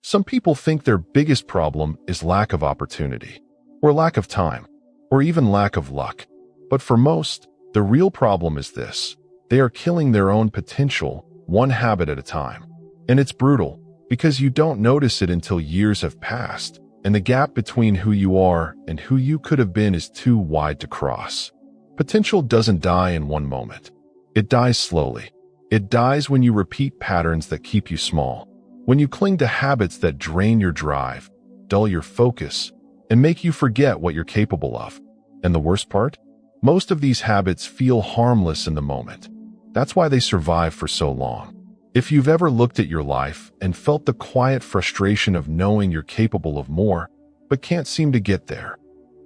Some people think their biggest problem is lack of opportunity, or lack of time, or even lack of luck. But for most, the real problem is this: they are killing their own potential, one habit at a time. And it's brutal, because you don't notice it until years have passed, and the gap between who you are and who you could have been is too wide to cross. Potential doesn't die in one moment. It dies slowly. It dies when you repeat patterns that keep you small, when you cling to habits that drain your drive, dull your focus, and make you forget what you're capable of. And the worst part? Most of these habits feel harmless in the moment. That's why they survive for so long. If you've ever looked at your life and felt the quiet frustration of knowing you're capable of more, but can't seem to get there,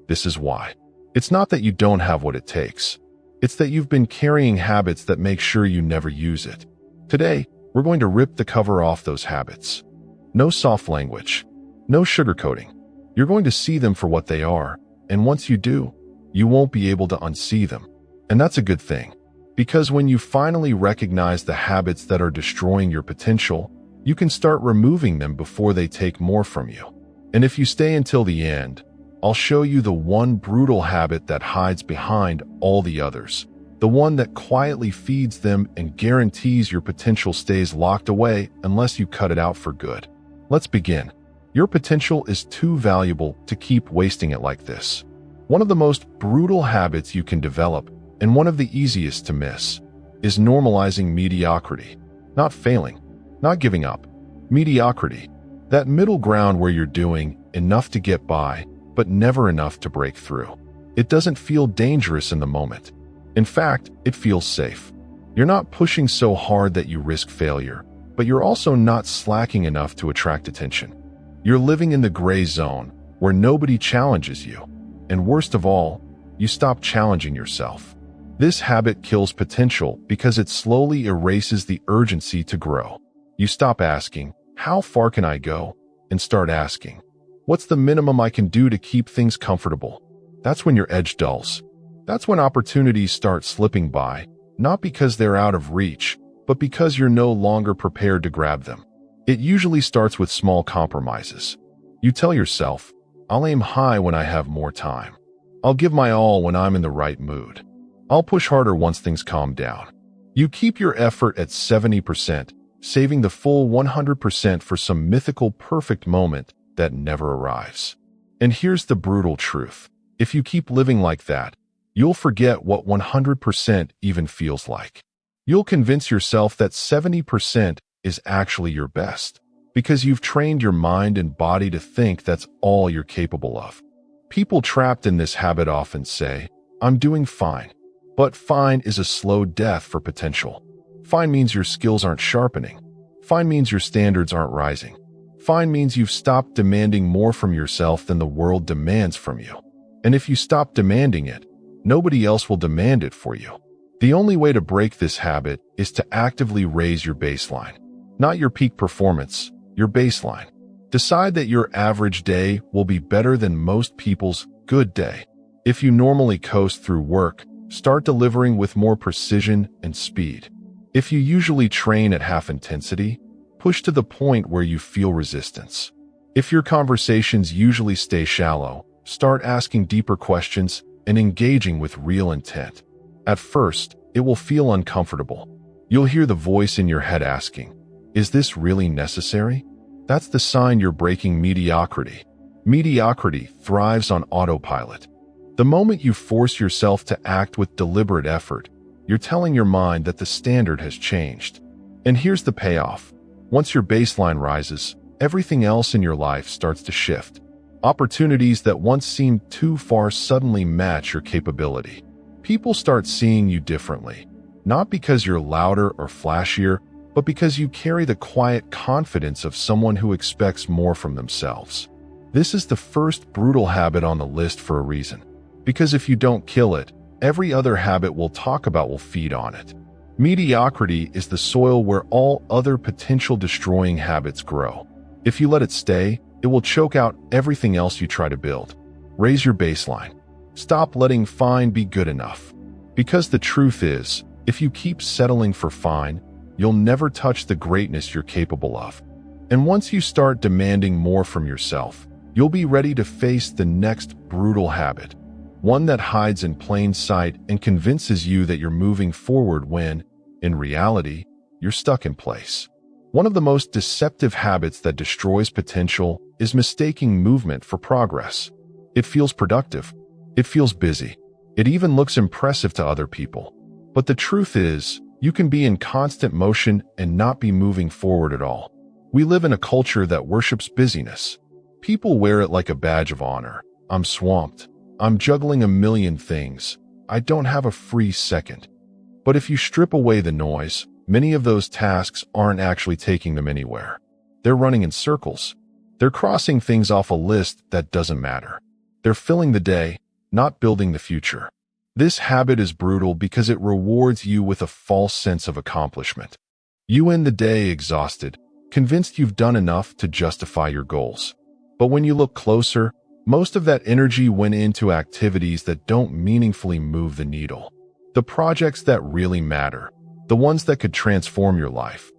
this is why. It's not that you don't have what it takes. It's that you've been carrying habits that make sure you never use it. Today, we're going to rip the cover off those habits. No soft language. No sugarcoating. You're going to see them for what they are, and once you do, you won't be able to unsee them. And that's a good thing. Because when you finally recognize the habits that are destroying your potential, you can start removing them before they take more from you. And if you stay until the end, I'll show you the one brutal habit that hides behind all the others. The one that quietly feeds them and guarantees your potential stays locked away unless you cut it out for good. Let's begin. Your potential is too valuable to keep wasting it like this. One of the most brutal habits you can develop, and one of the easiest to miss, is normalizing mediocrity. Not failing, not giving up. Mediocrity. That middle ground where you're doing enough to get by, but never enough to break through. It doesn't feel dangerous in the moment. In fact, it feels safe. You're not pushing so hard that you risk failure, but you're also not slacking enough to attract attention. You're living in the gray zone, where nobody challenges you. And worst of all, you stop challenging yourself. This habit kills potential because it slowly erases the urgency to grow. You stop asking, "How far can I go?" and start asking, "What's the minimum I can do to keep things comfortable?" That's when your edge dulls. That's when opportunities start slipping by, not because they're out of reach, but because you're no longer prepared to grab them. It usually starts with small compromises. You tell yourself, "I'll aim high when I have more time. I'll give my all when I'm in the right mood. I'll push harder once things calm down." You keep your effort at 70%, saving the full 100% for some mythical perfect moment that never arrives. And here's the brutal truth. If you keep living like that, you'll forget what 100% even feels like. You'll convince yourself that 70% is actually your best, because you've trained your mind and body to think that's all you're capable of. People trapped in this habit often say, "I'm doing fine." But fine is a slow death for potential. Fine means your skills aren't sharpening. Fine means your standards aren't rising. Fine means you've stopped demanding more from yourself than the world demands from you. And if you stop demanding it, nobody else will demand it for you. The only way to break this habit is to actively raise your baseline. Not your peak performance, your baseline. Decide that your average day will be better than most people's good day. If you normally coast through work, start delivering with more precision and speed. If you usually train at half intensity, push to the point where you feel resistance. If your conversations usually stay shallow, start asking deeper questions and engaging with real intent. At first, it will feel uncomfortable. You'll hear the voice in your head asking, "Is this really necessary?" That's the sign you're breaking mediocrity. Mediocrity thrives on autopilot. The moment you force yourself to act with deliberate effort, you're telling your mind that the standard has changed. And here's the payoff. Once your baseline rises, everything else in your life starts to shift. Opportunities that once seemed too far suddenly match your capability. People start seeing you differently, not because you're louder or flashier, but because you carry the quiet confidence of someone who expects more from themselves. This is the first brutal habit on the list for a reason. Because if you don't kill it, every other habit we'll talk about will feed on it. Mediocrity is the soil where all other potential destroying habits grow. If you let it stay, it will choke out everything else you try to build. Raise your baseline. Stop letting fine be good enough. Because the truth is, if you keep settling for fine, you'll never touch the greatness you're capable of. And once you start demanding more from yourself, you'll be ready to face the next brutal habit, one that hides in plain sight and convinces you that you're moving forward when, in reality, you're stuck in place. One of the most deceptive habits that destroys potential is mistaking movement for progress. It feels productive. It feels busy. It even looks impressive to other people. But the truth is, you can be in constant motion and not be moving forward at all. We live in a culture that worships busyness. People wear it like a badge of honor. I'm swamped. I'm juggling a million things. I don't have a free second. But if you strip away the noise, many of those tasks aren't actually taking them anywhere. They're running in circles. They're crossing things off a list that doesn't matter. They're filling the day, not building the future. This habit is brutal because it rewards you with a false sense of accomplishment. You end the day exhausted, convinced you've done enough to justify your goals. But when you look closer, most of that energy went into activities that don't meaningfully move the needle. The projects that really matter, the ones that could transform your life,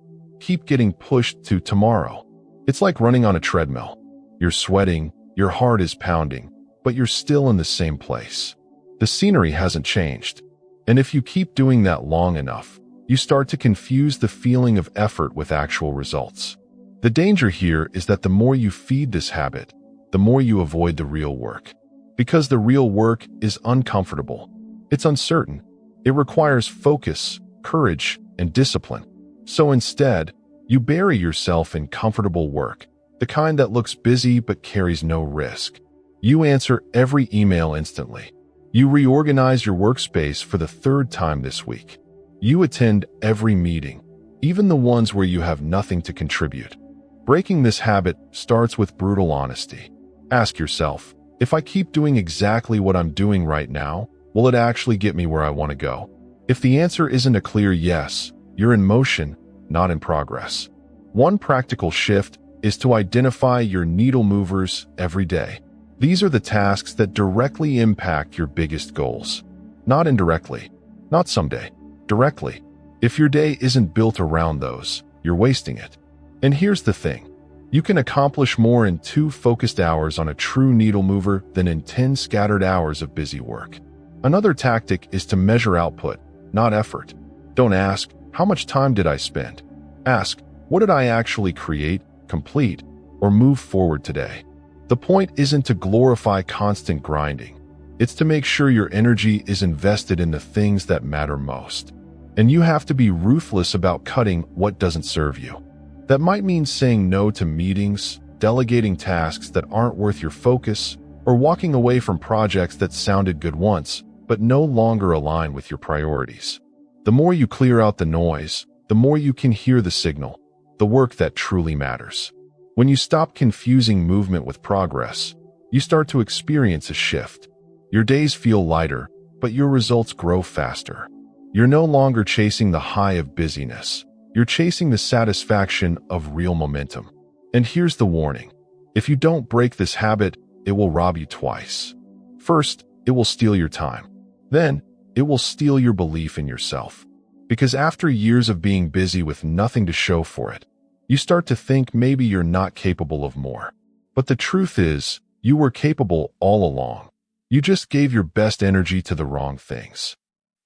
keep getting pushed to tomorrow. It's like running on a treadmill. You're sweating, your heart is pounding, but you're still in the same place. The scenery hasn't changed. And if you keep doing that long enough, you start to confuse the feeling of effort with actual results. The danger here is that the more you feed this habit, the more you avoid the real work. Because the real work is uncomfortable. It's uncertain. It requires focus, courage, and discipline. So instead, you bury yourself in comfortable work, the kind that looks busy but carries no risk. You answer every email instantly. You reorganize your workspace for the third time this week. You attend every meeting, even the ones where you have nothing to contribute. Breaking this habit starts with brutal honesty. Ask yourself, if I keep doing exactly what I'm doing right now, will it actually get me where I want to go? If the answer isn't a clear yes, you're in motion, not in progress. One practical shift is to identify your needle movers every day. These are the tasks that directly impact your biggest goals. Not indirectly, not someday, directly. If your day isn't built around those, you're wasting it. And here's the thing. You can accomplish more in 2 focused hours on a true needle mover than in 10 scattered hours of busy work. Another tactic is to measure output, not effort. Don't ask, how much time did I spend? Ask, what did I actually create, complete, or move forward today? The point isn't to glorify constant grinding. It's to make sure your energy is invested in the things that matter most. And you have to be ruthless about cutting what doesn't serve you. That might mean saying no to meetings, delegating tasks that aren't worth your focus, or walking away from projects that sounded good once, but no longer align with your priorities. The more you clear out the noise, the more you can hear the signal, the work that truly matters. When you stop confusing movement with progress, you start to experience a shift. Your days feel lighter, but your results grow faster. You're no longer chasing the high of busyness. You're chasing the satisfaction of real momentum. And here's the warning. If you don't break this habit, it will rob you twice. First, it will steal your time. Then, it will steal your belief in yourself. Because after years of being busy with nothing to show for it, you start to think maybe you're not capable of more. But the truth is, you were capable all along. You just gave your best energy to the wrong things.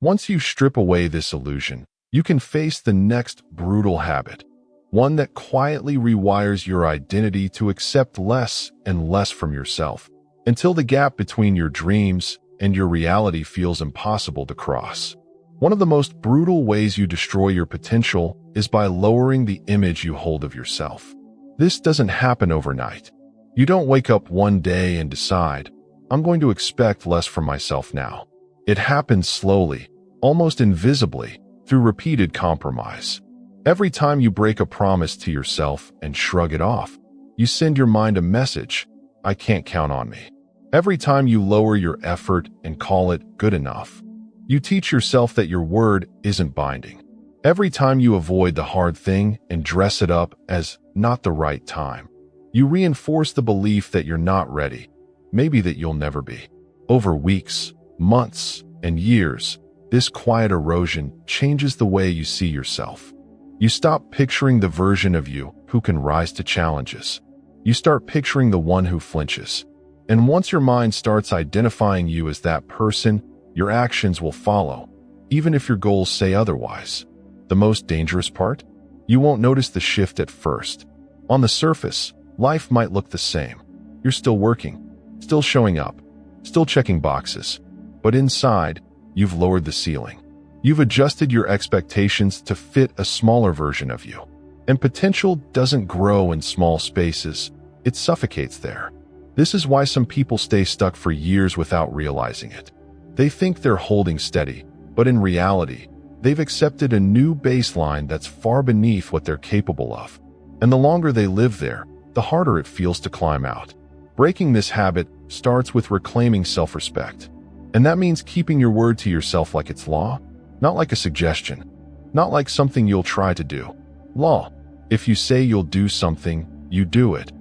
Once you strip away this illusion, you can face the next brutal habit, one that quietly rewires your identity to accept less and less from yourself, until the gap between your dreams and your reality feels impossible to cross. One of the most brutal ways you destroy your potential is by lowering the image you hold of yourself. This doesn't happen overnight. You don't wake up one day and decide, I'm going to expect less from myself now. It happens slowly, almost invisibly, through repeated compromise. Every time you break a promise to yourself and shrug it off, you send your mind a message, I can't count on me. Every time you lower your effort and call it good enough, you teach yourself that your word isn't binding. Every time you avoid the hard thing and dress it up as not the right time, you reinforce the belief that you're not ready, maybe that you'll never be. Over weeks, months, and years, this quiet erosion changes the way you see yourself. You stop picturing the version of you who who can rise to challenges. You start picturing the one who flinches. And once your mind starts identifying you as that person, your actions will follow, even if your goals say otherwise. The most dangerous part? You won't notice the shift at first. On the surface, life might look the same. You're still working, still showing up, still checking boxes. But inside, you've lowered the ceiling. You've adjusted your expectations to fit a smaller version of you. And potential doesn't grow in small spaces, it suffocates there. This is why some people stay stuck for years without realizing it. They think they're holding steady, but in reality, they've accepted a new baseline that's far beneath what they're capable of. And the longer they live there, the harder it feels to climb out. Breaking this habit starts with reclaiming self-respect. And that means keeping your word to yourself like it's law, not like a suggestion, not like something you'll try to do. Law. If you say you'll do something, you do it.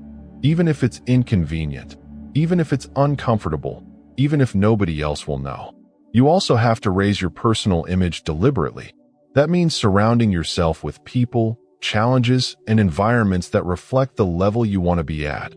Even if it's inconvenient, even if it's uncomfortable, even if nobody else will know. You also have to raise your personal image deliberately. That means surrounding yourself with people, challenges, and environments that reflect the level you want to be at,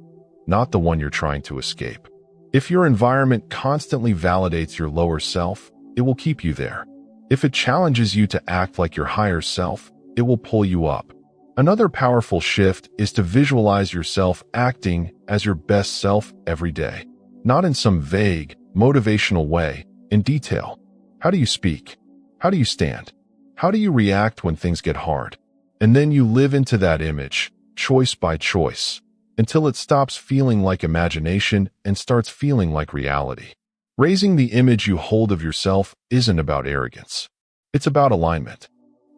not the one you're trying to escape. If your environment constantly validates your lower self, it will keep you there. If it challenges you to act like your higher self, it will pull you up. Another powerful shift is to visualize yourself acting as your best self every day. Not in some vague, motivational way, in detail. How do you speak? How do you stand? How do you react when things get hard? And then you live into that image, choice by choice, until it stops feeling like imagination and starts feeling like reality. Raising the image you hold of yourself isn't about arrogance. It's about alignment.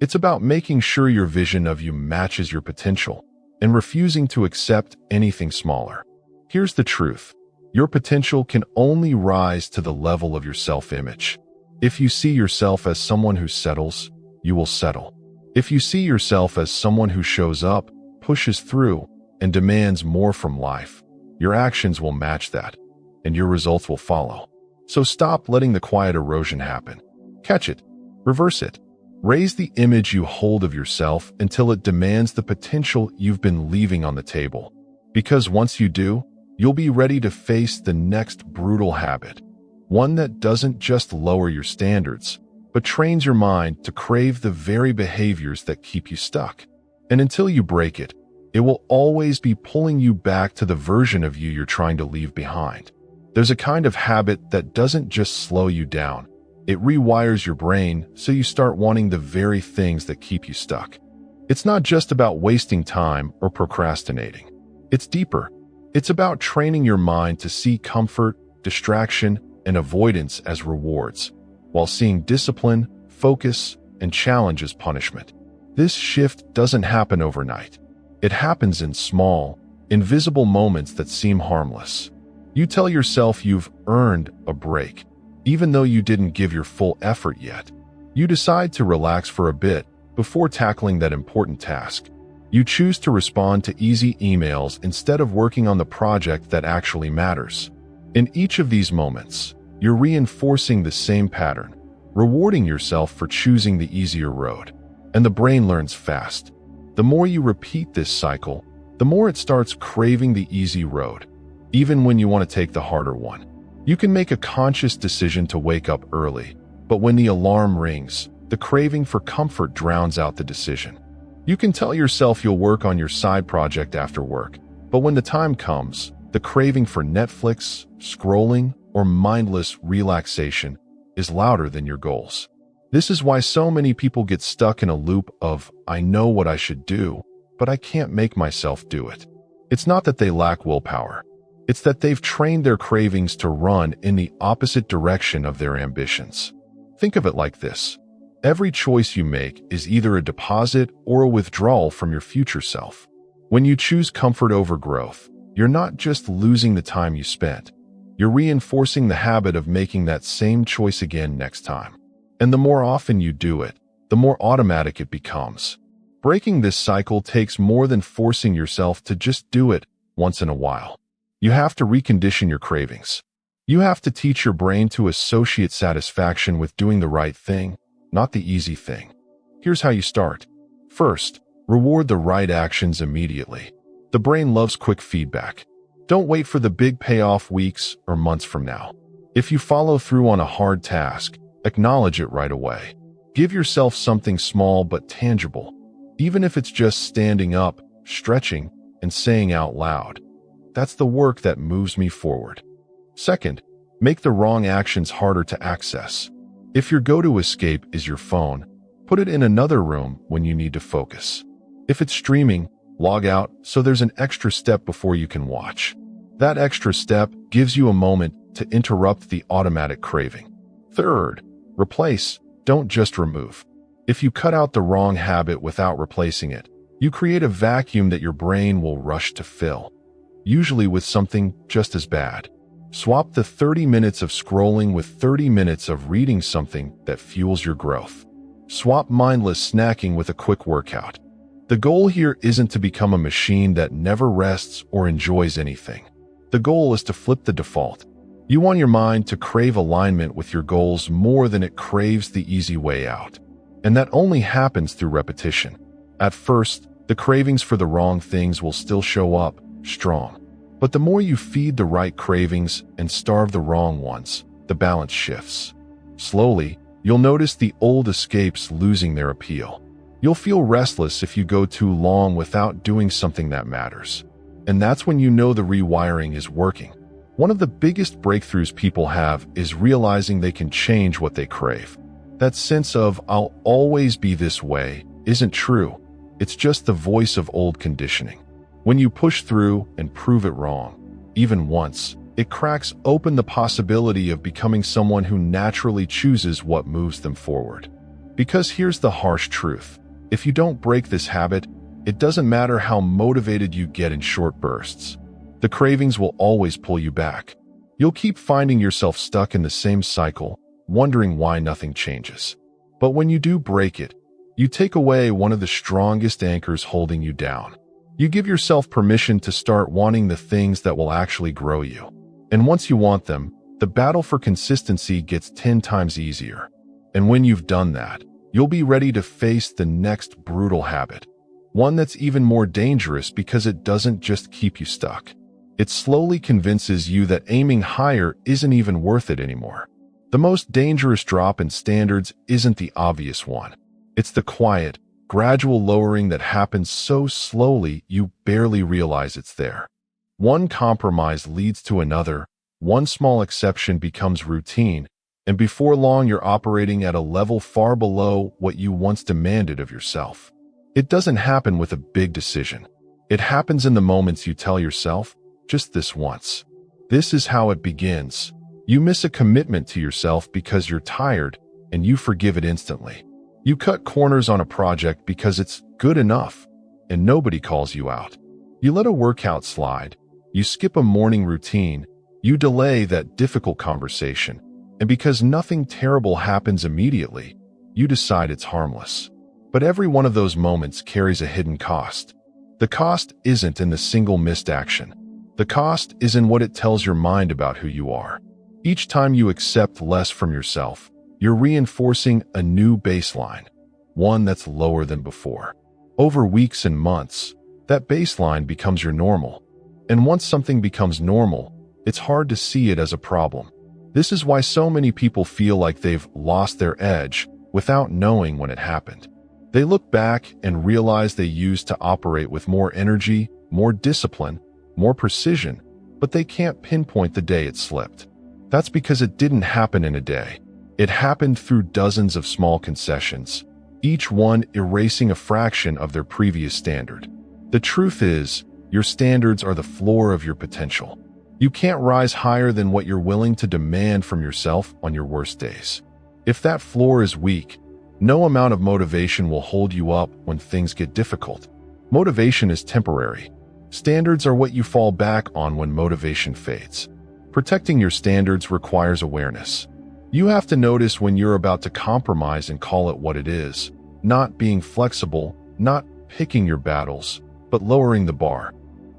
It's about making sure your vision of you matches your potential and refusing to accept anything smaller. Here's the truth. Your potential can only rise to the level of your self-image. If you see yourself as someone who settles, you will settle. If you see yourself as someone who shows up, pushes through, and demands more from life, your actions will match that, and your results will follow. So stop letting the quiet erosion happen. Catch it. Reverse it. Raise the image you hold of yourself until it demands the potential you've been leaving on the table. Because once you do, you'll be ready to face the next brutal habit. One that doesn't just lower your standards, but trains your mind to crave the very behaviors that keep you stuck. And until you break it, it will always be pulling you back to the version of you you're trying to leave behind. There's a kind of habit that doesn't just slow you down. It rewires your brain so you start wanting the very things that keep you stuck. It's not just about wasting time or procrastinating. It's deeper. It's about training your mind to see comfort, distraction, and avoidance as rewards, while seeing discipline, focus, and challenge as punishment. This shift doesn't happen overnight. It happens in small, invisible moments that seem harmless. You tell yourself you've earned a break, even though you didn't give your full effort yet. You decide to relax for a bit before tackling that important task. You choose to respond to easy emails instead of working on the project that actually matters. In each of these moments, you're reinforcing the same pattern, rewarding yourself for choosing the easier road. And the brain learns fast. The more you repeat this cycle, the more it starts craving the easy road, even when you want to take the harder one. You can make a conscious decision to wake up early, but when the alarm rings, the craving for comfort drowns out the decision. You can tell yourself you'll work on your side project after work, but when the time comes, the craving for Netflix, scrolling, or mindless relaxation is louder than your goals. This is why so many people get stuck in a loop of, I know what I should do, but I can't make myself do it. It's not that they lack willpower. It's that they've trained their cravings to run in the opposite direction of their ambitions. Think of it like this. Every choice you make is either a deposit or a withdrawal from your future self. When you choose comfort over growth, you're not just losing the time you spent. You're reinforcing the habit of making that same choice again next time. And the more often you do it, the more automatic it becomes. Breaking this cycle takes more than forcing yourself to just do it once in a while. You have to recondition your cravings. You have to teach your brain to associate satisfaction with doing the right thing, not the easy thing. Here's how you start. First, Reward the right actions immediately. The brain loves quick feedback. Don't wait for the big payoff weeks or months from now. If you follow through on a hard task, acknowledge it right away. Give yourself something small but tangible, even if it's just standing up, stretching, and saying out loud, "That's the work that moves me forward." Second, make the wrong actions harder to access. If your go-to escape is your phone, put it in another room when you need to focus. If it's streaming, log out so there's an extra step before you can watch. That extra step gives you a moment to interrupt the automatic craving. Third, replace, don't just remove. If you cut out the wrong habit without replacing it, you create a vacuum that your brain will rush to fill, usually with something just as bad. Swap the 30 minutes of scrolling with 30 minutes of reading something that fuels your growth. Swap mindless snacking with a quick workout. The goal here isn't to become a machine that never rests or enjoys anything. The goal is to flip the default. You want your mind to crave alignment with your goals more than it craves the easy way out. And that only happens through repetition. At first, the cravings for the wrong things will still show up strong. But the more you feed the right cravings and starve the wrong ones, the balance shifts. Slowly, you'll notice the old escapes losing their appeal. You'll feel restless if you go too long without doing something that matters. And that's when you know the rewiring is working. One of the biggest breakthroughs people have is realizing they can change what they crave. That sense of "I'll always be this way" isn't true. It's just the voice of old conditioning. When you push through and prove it wrong, even once, it cracks open the possibility of becoming someone who naturally chooses what moves them forward. Because here's the harsh truth. If you don't break this habit, it doesn't matter how motivated you get in short bursts. The cravings will always pull you back. You'll keep finding yourself stuck in the same cycle, wondering why nothing changes. But when you do break it, you take away one of the strongest anchors holding you down. You give yourself permission to start wanting the things that will actually grow you. And once you want them, the battle for consistency gets 10 times easier. And when you've done that, you'll be ready to face the next brutal habit. One that's even more dangerous because it doesn't just keep you stuck. It slowly convinces you that aiming higher isn't even worth it anymore. The most dangerous drop in standards isn't the obvious one. It's the quiet, gradual lowering that happens so slowly you barely realize it's there. One compromise leads to another, one small exception becomes routine, and before long you're operating at a level far below what you once demanded of yourself. It doesn't happen with a big decision. It happens in the moments you tell yourself, "Just this once." This is how it begins. You miss a commitment to yourself because you're tired, and you forgive it instantly. You cut corners on a project because it's good enough, and nobody calls you out. You let a workout slide. You skip a morning routine. You delay that difficult conversation. And because nothing terrible happens immediately, you decide it's harmless. But every one of those moments carries a hidden cost. The cost isn't in the single missed action. The cost is in what it tells your mind about who you are. Each time you accept less from yourself, you're reinforcing a new baseline, one that's lower than before. Over weeks and months, that baseline becomes your normal. And once something becomes normal, it's hard to see it as a problem. This is why so many people feel like they've lost their edge without knowing when it happened. They look back and realize they used to operate with more energy, more discipline, more precision, but they can't pinpoint the day it slipped. That's because it didn't happen in a day. It happened through dozens of small concessions, each one erasing a fraction of their previous standard. The truth is, your standards are the floor of your potential. You can't rise higher than what you're willing to demand from yourself on your worst days. If that floor is weak, no amount of motivation will hold you up when things get difficult. Motivation is temporary. Standards are what you fall back on when motivation fades. Protecting your standards requires awareness. You have to notice when you're about to compromise and call it what it is, not being flexible, not picking your battles, but lowering the bar.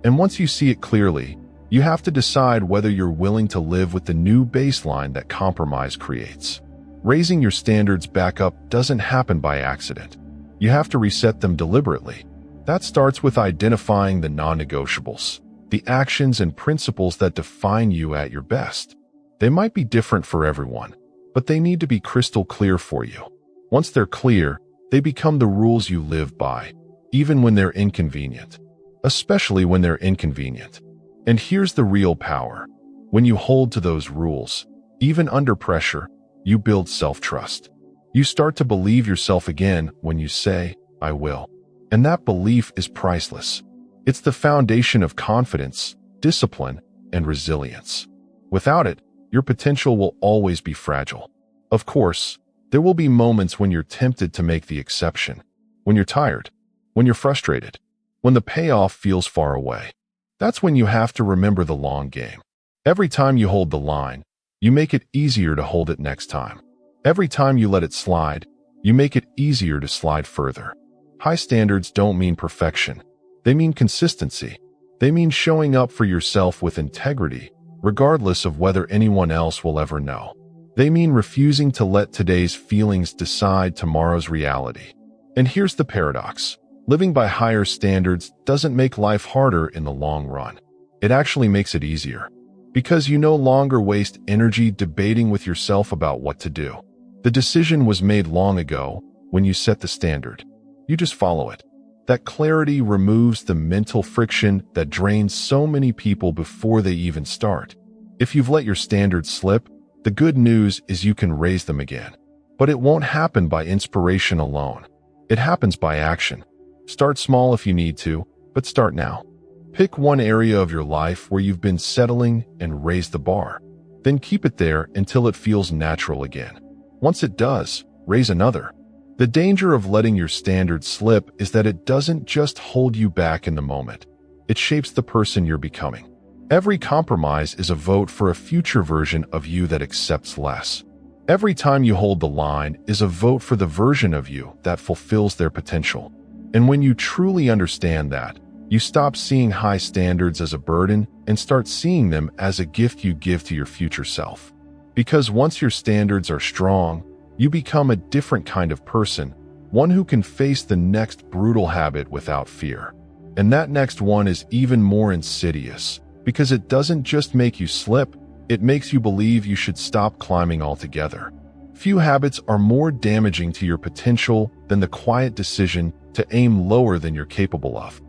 And once you see it clearly, you have to decide whether you're willing to live with the new baseline that compromise creates. Raising your standards back up doesn't happen by accident. You have to reset them deliberately. That starts with identifying the non-negotiables, the actions and principles that define you at your best. They might be different for everyone, but they need to be crystal clear for you. Once they're clear, they become the rules you live by, even when they're inconvenient. Especially when they're inconvenient. And here's the real power. When you hold to those rules, even under pressure, you build self-trust. You start to believe yourself again when you say, I will. And that belief is priceless. It's the foundation of confidence, discipline, and resilience. Without it, your potential will always be fragile. Of course, there will be moments when you're tempted to make the exception. When you're tired, when you're frustrated, when the payoff feels far away. That's when you have to remember the long game. Every time you hold the line, you make it easier to hold it next time. Every time you let it slide, you make it easier to slide further. High standards don't mean perfection. They mean consistency. They mean showing up for yourself with integrity, regardless of whether anyone else will ever know. They mean refusing to let today's feelings decide tomorrow's reality. And here's the paradox. Living by higher standards doesn't make life harder in the long run. It actually makes it easier. Because you no longer waste energy debating with yourself about what to do. The decision was made long ago when you set the standard. You just follow it. That clarity removes the mental friction that drains so many people before they even start. If you've let your standards slip, the good news is you can raise them again. But it won't happen by inspiration alone. It happens by action. Start small if you need to, but start now. Pick one area of your life where you've been settling and raise the bar. Then keep it there until it feels natural again. Once it does, raise another. The danger of letting your standards slip is that it doesn't just hold you back in the moment. It shapes the person you're becoming. Every compromise is a vote for a future version of you that accepts less. Every time you hold the line is a vote for the version of you that fulfills their potential. And when you truly understand that, you stop seeing high standards as a burden and start seeing them as a gift you give to your future self. Because once your standards are strong, you become a different kind of person, one who can face the next brutal habit without fear. And that next one is even more insidious, because it doesn't just make you slip, it makes you believe you should stop climbing altogether. Few habits are more damaging to your potential than the quiet decision to aim lower than you're capable of.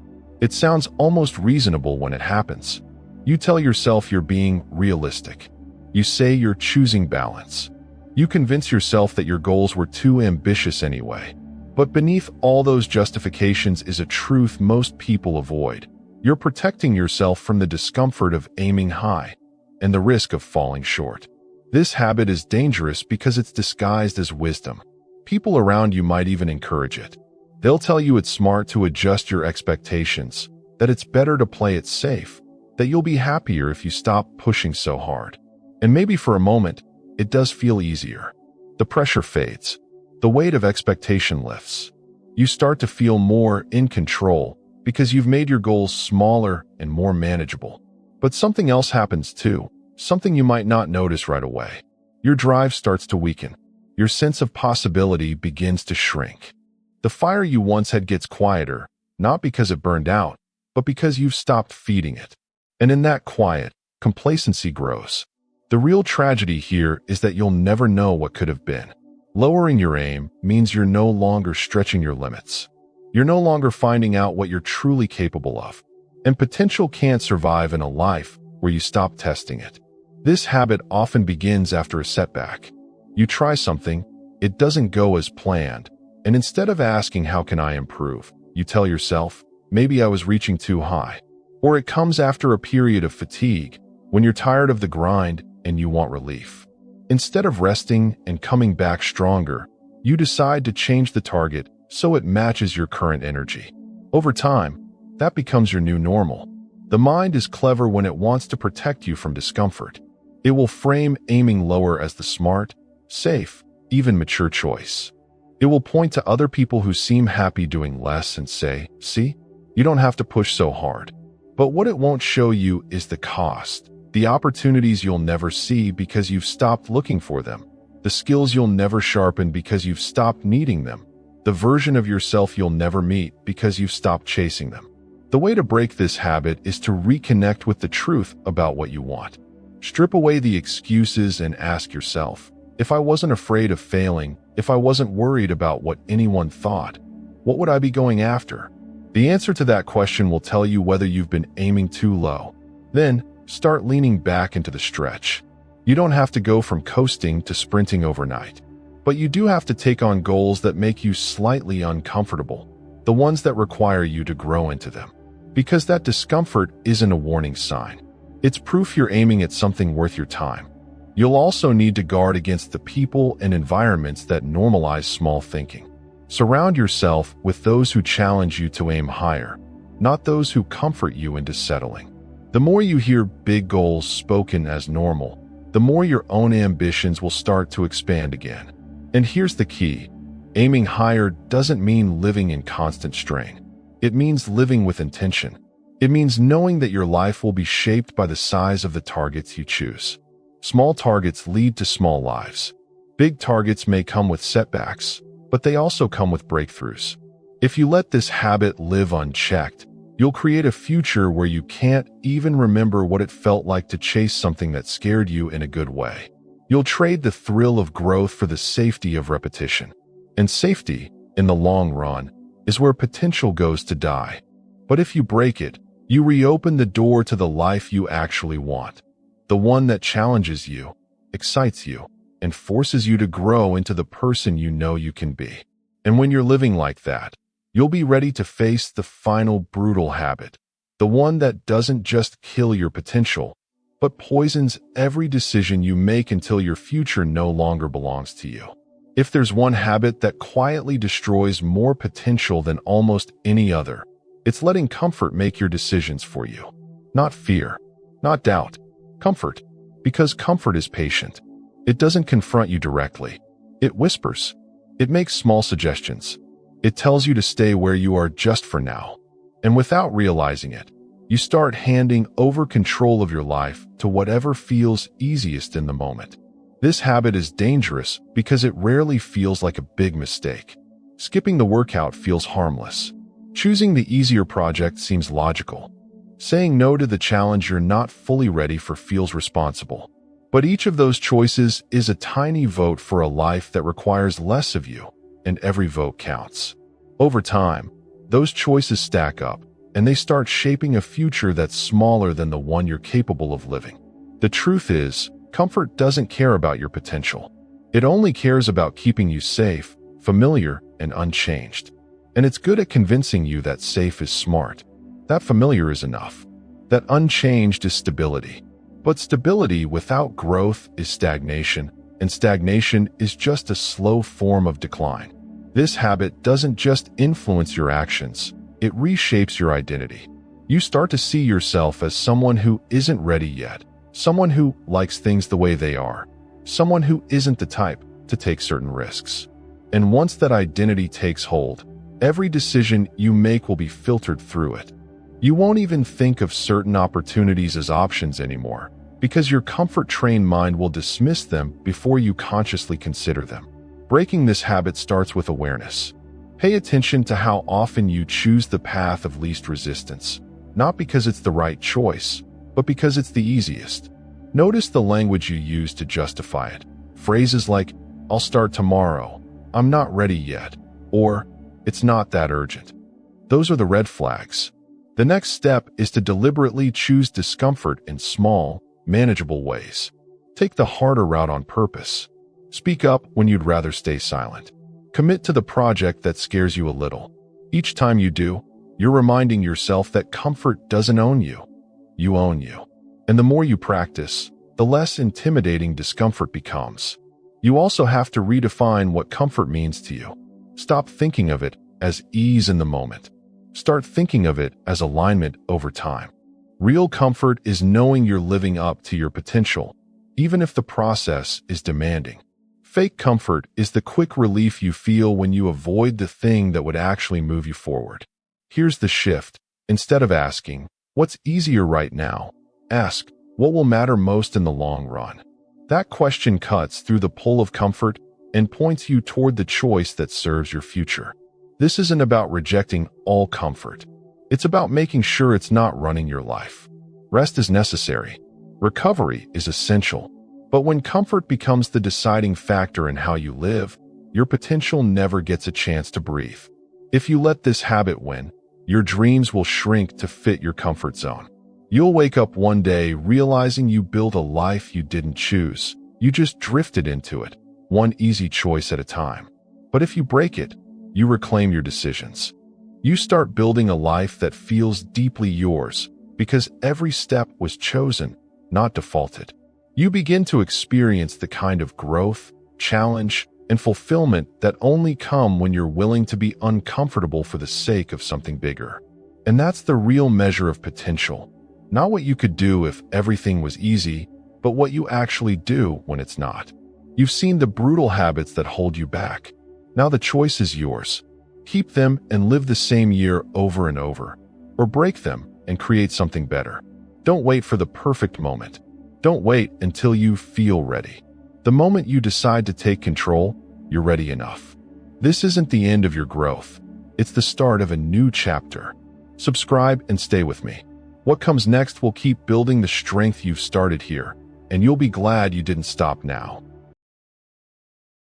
It sounds almost reasonable when it happens. You tell yourself you're being realistic. You say you're choosing balance. You convince yourself that your goals were too ambitious anyway. But beneath all those justifications is a truth most people avoid. You're protecting yourself from the discomfort of aiming high and the risk of falling short. This habit is dangerous because it's disguised as wisdom. People around you might even encourage it. They'll tell you it's smart to adjust your expectations, that it's better to play it safe, that you'll be happier if you stop pushing so hard. And maybe for a moment, it does feel easier. The pressure fades. The weight of expectation lifts. You start to feel more in control because you've made your goals smaller and more manageable. But something else happens too, something you might not notice right away. Your drive starts to weaken. Your sense of possibility begins to shrink. The fire you once had gets quieter, not because it burned out, but because you've stopped feeding it. And in that quiet, complacency grows. The real tragedy here is that you'll never know what could have been. Lowering your aim means you're no longer stretching your limits. You're no longer finding out what you're truly capable of. And potential can't survive in a life where you stop testing it. This habit often begins after a setback. You try something, it doesn't go as planned, and instead of asking how can I improve, you tell yourself, maybe I was reaching too high. Or it comes after a period of fatigue, when you're tired of the grind and you want relief. Instead of resting and coming back stronger, you decide to change the target so it matches your current energy. Over time, that becomes your new normal. The mind is clever when it wants to protect you from discomfort. It will frame aiming lower as the smart, safe, even mature choice. It will point to other people who seem happy doing less and say, see, you don't have to push so hard. But what it won't show you is the cost, the opportunities you'll never see because you've stopped looking for them, the skills you'll never sharpen because you've stopped needing them, the version of yourself you'll never meet because you've stopped chasing them. The way to break this habit is to reconnect with the truth about what you want. Strip away the excuses and ask yourself, if I wasn't afraid of failing, if I wasn't worried about what anyone thought, what would I be going after? The answer to that question will tell you whether you've been aiming too low. Then, start leaning back into the stretch. You don't have to go from coasting to sprinting overnight. But you do have to take on goals that make you slightly uncomfortable, the ones that require you to grow into them. Because that discomfort isn't a warning sign. It's proof you're aiming at something worth your time. You'll also need to guard against the people and environments that normalize small thinking. Surround yourself with those who challenge you to aim higher, not those who comfort you into settling. The more you hear big goals spoken as normal, the more your own ambitions will start to expand again. And here's the key. Aiming higher doesn't mean living in constant strain. It means living with intention. It means knowing that your life will be shaped by the size of the targets you choose. Small targets lead to small lives. Big targets may come with setbacks, but they also come with breakthroughs. If you let this habit live unchecked, you'll create a future where you can't even remember what it felt like to chase something that scared you in a good way. You'll trade the thrill of growth for the safety of repetition. And safety, in the long run, is where potential goes to die. But if you break it, you reopen the door to the life you actually want. The one that challenges you, excites you, and forces you to grow into the person you know you can be. And when you're living like that, you'll be ready to face the final brutal habit, the one that doesn't just kill your potential, but poisons every decision you make until your future no longer belongs to you. If there's one habit that quietly destroys more potential than almost any other, it's letting comfort make your decisions for you. Not fear, not doubt, comfort. Because comfort is patient. It doesn't confront you directly. It whispers. It makes small suggestions. It tells you to stay where you are just for now. And without realizing it, you start handing over control of your life to whatever feels easiest in the moment. This habit is dangerous because it rarely feels like a big mistake. Skipping the workout feels harmless. Choosing the easier project seems logical. Saying no to the challenge you're not fully ready for feels responsible. But each of those choices is a tiny vote for a life that requires less of you, and every vote counts. Over time, those choices stack up, and they start shaping a future that's smaller than the one you're capable of living. The truth is, comfort doesn't care about your potential. It only cares about keeping you safe, familiar, and unchanged. And it's good at convincing you that safe is smart. That familiar is enough. That unchanged is stability. But stability without growth is stagnation, and stagnation is just a slow form of decline. This habit doesn't just influence your actions, it reshapes your identity. You start to see yourself as someone who isn't ready yet, someone who likes things the way they are, someone who isn't the type to take certain risks. And once that identity takes hold, every decision you make will be filtered through it. You won't even think of certain opportunities as options anymore, because your comfort-trained mind will dismiss them before you consciously consider them. Breaking this habit starts with awareness. Pay attention to how often you choose the path of least resistance, not because it's the right choice, but because it's the easiest. Notice the language you use to justify it. Phrases like, "I'll start tomorrow," "I'm not ready yet," or "it's not that urgent." Those are the red flags. The next step is to deliberately choose discomfort in small, manageable ways. Take the harder route on purpose. Speak up when you'd rather stay silent. Commit to the project that scares you a little. Each time you do, you're reminding yourself that comfort doesn't own you. You own you. And the more you practice, the less intimidating discomfort becomes. You also have to redefine what comfort means to you. Stop thinking of it as ease in the moment. Start thinking of it as alignment over time. Real comfort is knowing you're living up to your potential, even if the process is demanding. Fake comfort is the quick relief you feel when you avoid the thing that would actually move you forward. Here's the shift. Instead of asking, "What's easier right now?" ask, "What will matter most in the long run?" That question cuts through the pull of comfort and points you toward the choice that serves your future. This isn't about rejecting all comfort. It's about making sure it's not running your life. Rest is necessary. Recovery is essential. But when comfort becomes the deciding factor in how you live, your potential never gets a chance to breathe. If you let this habit win, your dreams will shrink to fit your comfort zone. You'll wake up one day realizing you built a life you didn't choose. You just drifted into it, one easy choice at a time. But if you break it, you reclaim your decisions. You start building a life that feels deeply yours because every step was chosen, not defaulted. You begin to experience the kind of growth, challenge, and fulfillment that only come when you're willing to be uncomfortable for the sake of something bigger. And that's the real measure of potential. Not what you could do if everything was easy, but what you actually do when it's not. You've seen the brutal habits that hold you back. Now the choice is yours. Keep them and live the same year over and over, or break them and create something better. Don't wait for the perfect moment. Don't wait until you feel ready. The moment you decide to take control, you're ready enough. This isn't the end of your growth. It's the start of a new chapter. Subscribe and stay with me. What comes next will keep building the strength you've started here, and you'll be glad you didn't stop now.